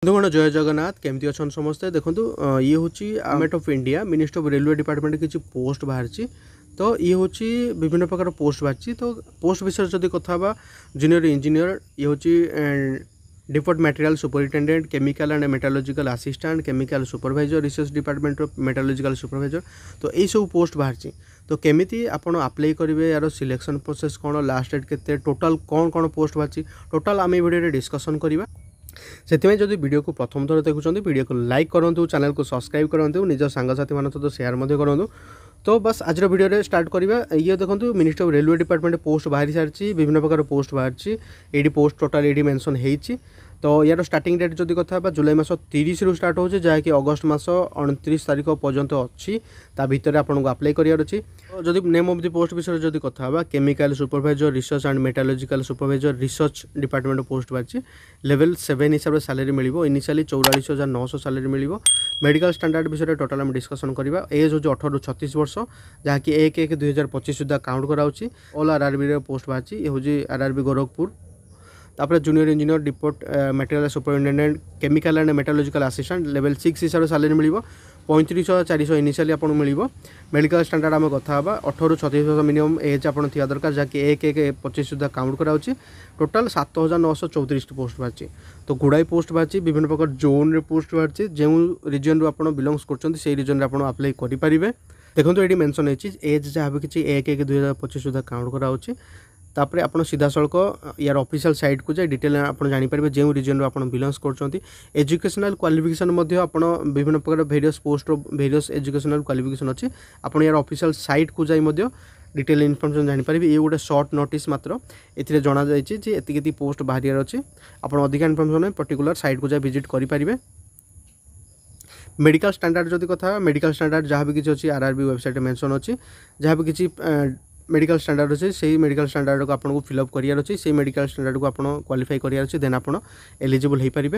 बंधुगण जय जगन्नाथ केमती अच्छा समस्ते देखो ये हूँ government of India ministry of railway department किसी पोस्ट बाहरी तो ये हूँ विभिन्न प्रकार पोस्ट बाहरी तो पोस्ट विषय जब कथा जूनियर इंजीनियर ये हूँ deport material superintendent chemical and मेटालॉजिकल assistant chemical supervisor research department of मेटालॉजिकल supervisor तो यही सब पोस्ट बाहरी तो केमिति आपण अप्लाई करेंगे यार सिलेक्शन प्रोसेस कौन लास्ट डेट केते टोटाल कौन कौन पोस्ट बाहरी टोटाल आम वीडियो डिस्कसन करवा से जब वीडियो को प्रथम थर देखुं वीडियो को लाइक करूँ चैनल को सब्सक्राइब करूँ निज सांगसाथी मान सहित सेयार करूँ तो बस आज वीडियो स्टार्ट करवा ये देखो ministry of railway department post बाहरी सारी विभिन्न प्रकार पोस्ट बाहरी ये पोस्ट टोटाल ये मेंशन होती तो यार स्टार्टिंग डेट जब कथा जुलाई मास 30 रु स्टार्ट हो जहाँकि अगस्ट मास 29 तारीख पर्यंत अच्छी ता भितर आपको अप्लाई करार अच्छी जब नेम ऑफ द पोस्ट विषय जब कथा chemical supervisor research and मेटालॉजिकल supervisor research department post बाहरी लेवल 7 हिसाब से सैलरी मिल इनिशियली 44,900 सैलरी मिल मेडिकल स्टैंडर्ड विषय टोटाल आम डिस्कसन करवा एज हूँ 18 ରୁ 36 वर्ष जहाँकि 1/1/2025 सुधा काउंट कराऊँच ऑल आरआरबी पोस्ट बाहरी ये हूँ आरआरबी गोरखपुर तापर junior engineer deport material superintendent chemical and मेटालॉजिकल assistant level 6 हिसाब से सैलरी मिल 35,400 इनिशियली आपको मिल मेडिकल स्टैंडर्ड आम कथा 18 ରୁ 36 वर्ष मिनिमम एज आप दरकार जहाँकि 1/1/25 सुधा काउंट कराऊँच टोटाल 7,934 पोस्ट बाहरी तो गुड़ाई पोस्ट बाहरी विभिन्न प्रकार जोन रे पोस्ट बाहरी जो रिजन रू आप बिलोंग्स कर रिजन में आप अप्लाई करेंगे देखो ये मेंशन होती एज जहाँ भी किसी 1/1/2025 सुधा काउंट कराऊँच तापर आप सीधा सड़क यार ऑफिशियल साइट को जाए डिटेल आप जापर जो रिजन आप बिलोंग्स कर एजुकेशनल क्वालिफिकेशन विभिन्न प्रकार various post various educational qualification अच्छी आप यार ऑफिशियल साइट को जाए डिटेल इनफॉरमेशन जापर ये गोटे शॉर्ट नोटिस मात्र ये जना जाती पोस्ट बाहर अच्छे आप अधिका इनफॉरमेशन पर्टिकुलर साइट को जाए विजिट करेंगे मेडिकल स्टैंडर्ड जब कथा मेडिकल स्टैंडर्ड जहाँ भी किसी अच्छी आरआरबी वेबसाइट मेंशन अच्छी जहाँ भी किसी मेडिकल स्टैंडर्ड अच्छे से मेडिकल स्टैंडर्ड को आपको फिलअप करार अच्छे से मेडिकल स्टैंडर्ड को आपको क्वालिफाई करार अच्छे देन आप एलिजिबल हो पारे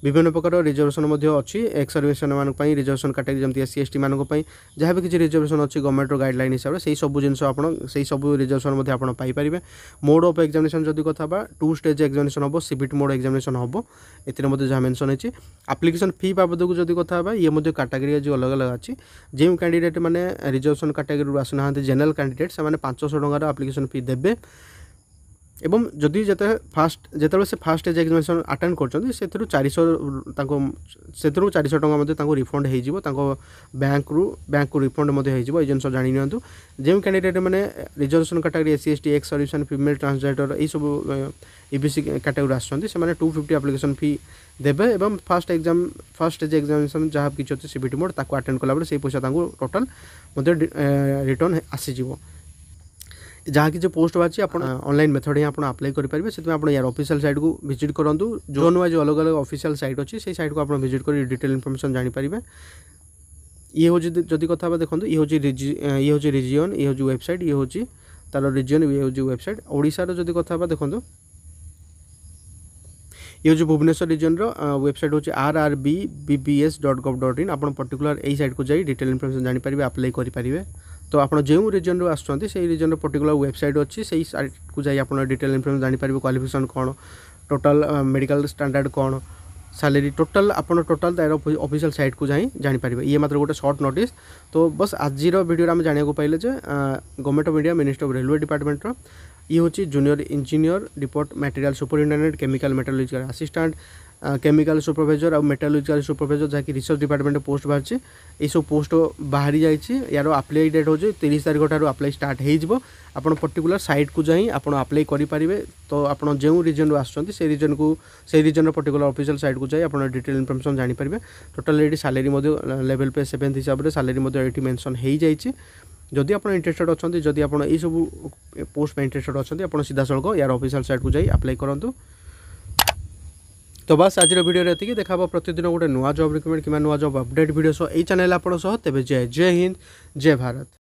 विभिन्न प्रकार रिजर्वेशन अच्छी एक्स सर्विसमैन मानक रिजर्वेशन कैटेगरी जमी SC ST मानक जहाँ भी किसी रिजर्वेशन अच्छी गवर्नमेंट गाइडलाइन हिसाब से सब जिन से सब रिजर्वेशन आप पाइपर मोड ऑफ एग्जामिनेशन जब कथा 2 स्टेज एग्जामिनेशन हम सीबीटी मोड एग्जामिनेशन हम ए जहाँ मेंशन होती एप्लिकेशन फी बाबद को जब कथा ये कैटेगरी जो अलग अलग अच्छी जो कैंडिडेट मैंने रिजर्वेशन कैटेगरी आसुना जनरल कैंडिडेट से 500 टंकार एप्लिकेशन फी देबे एवं जदि फास्ट जो से फास्ट एज एग्जामिनेशन अटेंड कर 400 टंका रिफंड हो बैंक को रिफंड हो जिन जानी नियंतु जो कैंडिडेट मैंने reservation category SC ST ex serviceman female transgender यही सब EBC कैटेगरी आसुँच से 250 एप्लिकेशन फी देबे एवं फास्ट एज एग्जामिनेशन जहाँ किसी अच्छे सीबीटी मोड ताको अटेंड कला से पैसा टोटाल रिटर्न आसीज जहाँ कि पोस्ट बाहरी आप ऑनलाइन मेथड ही आप अप्लाई करेंगे से यार ऑफिशियल साइट को विजिट करूँ जोन वाइज अलग अलग ऑफिशियल साइट अच्छी से साइट को आप विजिट कर डिटेल इनफॉरमेशन जानीपर ये हूँ जदि कथा देखो ये हूँ रिजियन ये हूँ वेबसाइट ये हूँ तार रिजियन ये हूँ वेबसाइट ओडिशार जदि कथा देखो ये हूँ भुवनेश्वर रिजन वेबसाइट हूँ rrbbbs.gov.in आप पर्टिकुलर यही साइट को जाए डिटेल इनफॉरमेशन जानीपर अप्लाई करेंगे तो आप जो रिजन आसुँच से रिजन पर्टिकुलर वेबसाइट अच्छी से साइट को जाए आप डिटेल इनफॉरमेशन जानीपर क्वालिफिकेशन कौन टोटाल मेडिकल स्टैंडर्ड कौन सैलरी टोटाल आप टोटाल तार ऑफिशियल साइट को जाए जानीपर ये मात्र गोटे शॉर्ट नोटिस तो बस आज वीडियो आम जाना पाइले government of India ministry of railway department ये हूँ junior engineer deport material superintendent chemical मेटालॉजिकल assistant chemical supervisor और मेटालॉजिकल सुपरवाइजर जहाँकि रिसर्च डिपार्टमेंट पोस्ट बाहरी ये सब पोस्ट बाहरी जाइए यार अप्लाई डेट हो 30 तारीख ठार अप्लाई स्टार्ट हो पर्टिकुलर साइट को जाए आप अप्लाई करेंगे तो आप जो रिजन आसुँच से रिजन पर्टिकुलर ऑफिशियल साइट को जाए आप डिटेल इनफॉरमेशन जानीपर टोटाल ये सैलरी लेवल पे 7th हिसाब से सैलरी ये मेंशन हो जाए जदि आप इंटरेस्टेड अच्छा जदि आप सब पोस्ट में इंटरेस्टेड अच्छा आप सीधा सड़क यार ऑफिशियल साइट को जाए अप्लाई करूँ तो बस आज वीडियो ये देखा प्रतिदिन गोटे नुआ जॉब रिक्रुटमेंट कि नुआ जॉब अपडेट वीडियो सो यही चैनल आप तेज जय हिंद जय भारत।